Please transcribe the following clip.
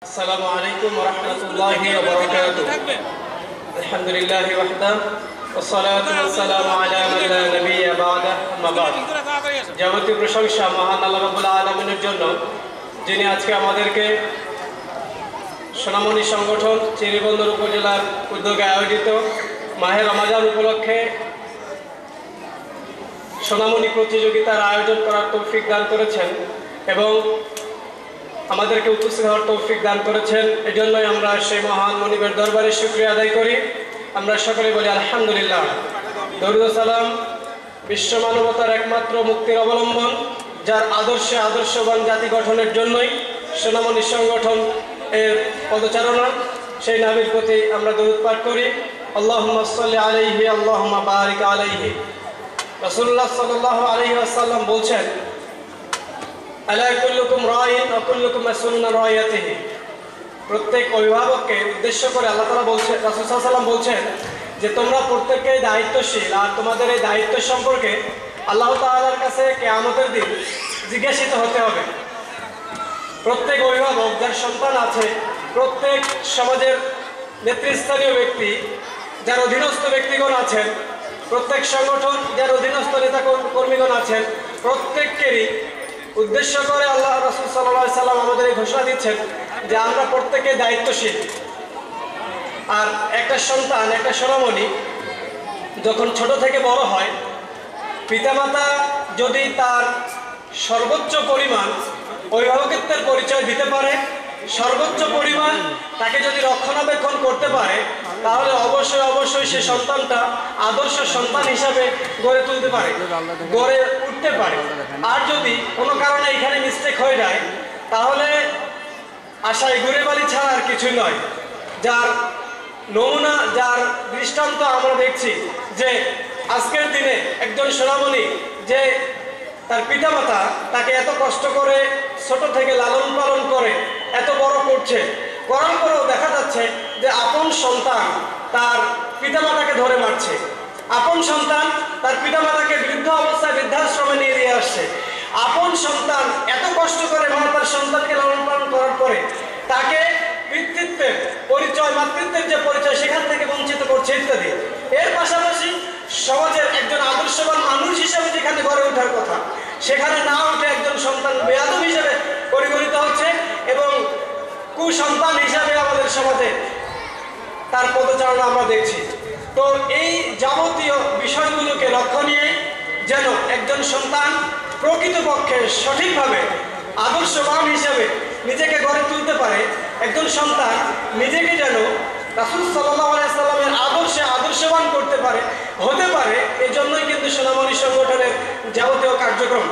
আসসালামু আলাইকুম ওয়া রাহমাতুল্লাহি ওয়া বারাকাতুহু। আলহামদুলিল্লাহি ওয়াহদা ওয়াসসালাতু ওয়াসসালামু আলা মান লা নাবিয়্যা বা'দা, আম্মা বা'দ। যাবতীয় প্রশংসা মহান আল্লাহ রাব্বুল আলামিনের জন্য, যিনি আজকে আমাদেরকে সোনামণি সংগঠন চিরিবন্দর উপজেলার উদ্যোগে আয়োজিত মাহে রমাজান উপলক্ষে সোনামণি প্রতিযোগিতার আয়োজন করার তৌফিক দান করেছেন এবং আমাদেরকে উপস্থিত হওয়ার তৌফিক দান করেছেন। এজন্যই আমরা সেই মহান মনিবের দরবারে শুকরিয়া আদায় করি। আমরা সকলে বলি আলহামদুলিল্লাহ। দরুদ ও সালাম বিশ্ব মানবতার একমাত্র মুক্তির অবলম্বন, যার আদর্শে আদর্শবান জাতি গঠনের জন্যই সোনামণি সংগঠন এর পদচারণা, সেই নবীর প্রতি আমরা দরুদ পাঠ করি। আল্লাহুম্মা সাল্লি আলাইহি আল্লাহুম্মা বারিক আলাইহি। রাসূলুল্লাহ সাল্লাল্লাহু আলাইহি ওয়াসাল্লাম বলছেন, আলা কুল্লুকুম রাইন ওয়া কুল্লুকুম মাসউলুন আন রাইয়াতিহি। প্রত্যেক অভিভাবককে উদ্দেশ্য করে আল্লাহ তাআলা বলছেন, রাসূল সাল্লাল্লাহু আলাইহি ওয়াসাল্লাম বলছেন যে তোমরা প্রত্যেকেই দায়িত্বশীল, আর তোমাদের এই দায়িত্ব সম্পর্কে আল্লাহ তাআলার কাছে কিয়ামতের দিন জিজ্ঞাসিত হতে হবে। প্রত্যেক অভিভাবক যার সন্তান আছে, প্রত্যেক সমাজের নেতৃস্থানীয় ব্যক্তি যার অধীনস্থ ব্যক্তিগণ আছেন, প্রত্যেক সংগঠন যার অধীনস্থ নেতা কর্মীগণ আছেন, প্রত্যেককেরই উদ্দেশ্য করে আল্লাহ রাসূল সাল্লাল্লাহু আলাইহি সাল্লাম আমাদের এই ঘোষণা দিচ্ছেন যে আমরা প্রত্যেকে দায়িত্বশীল। আর একটা সন্তান, একটা সোনামণি যখন ছোট থেকে বড় হয়, পিতামাতা যদি তার সর্বোচ্চ পরিমাণ অভিভাবকত্বের পরিচয় দিতে পারে, সর্বোচ্চ পরিমাণ তাকে যদি রক্ষণাবেক্ষণ করতে পারে, তাহলে অবশ্যই অবশ্যই সে সন্তানটা আদর্শ সন্তান হিসাবে গড়ে তুলতে পারে, গড়ে উঠতে পারে। আর যদি কোনো কারণে এখানে মিস্টেক হয়ে যায়, তাহলে আশায় ঘুরে বালি ছাড়া আর কিছু নয়। যার নমুনা, যার দৃষ্টান্ত আমরা দেখছি যে আজকের দিনে একজন সোনামণি যে তার পিতামাতা তাকে এত কষ্ট করে ছোট থেকে লালন পালন করে এত বড় করছে, করার পরেও দেখা যাচ্ছে যে আপন সন্তান তার পিতামাতাকে ধরে মারছে, আপন সন্তান তার পিতামাতাকে বৃদ্ধ অবস্থায় বৃদ্ধাশ্রমে নিয়ে দিয়ে আসছে, আপন সন্তান এত কষ্ট করে মা তার সন্তানকে লালন পালন করার পরে তাকে পিতৃত্বের পরিচয়, মাতৃত্বের যে পরিচয় সেখান থেকে বঞ্চিত করছে ইত্যাদি। এর পাশাপাশি সমাজের একজন আদর্শবান মানুষ হিসাবে যেখানে গড়ে ওঠার কথা, সেখানে না উঠে একজন সন্তান বেয়াদব হিসেবে পরিগণিত হচ্ছে এবং কুসন্তান হিসাবে আমাদের সমাজে তার পদচারণা আমরা দেখছি। তো এই যাবতীয় বিষয়গুলোকে লক্ষ্য নিয়ে যেন একজন সন্তান প্রকৃতপক্ষে সঠিকভাবে আদর্শবান হিসাবে নিজেকে গড়ে তুলতে পারে, একজন সন্তান নিজেকে যেন রাসূল সাল্লাল্লাহু আলাইহি সাল্লামের আদর্শে আদর্শবান করতে পারে, হতে পারে। এই জন্যই কিন্তু সোনামণি সংগঠনের যাবতীয় কার্যক্রম।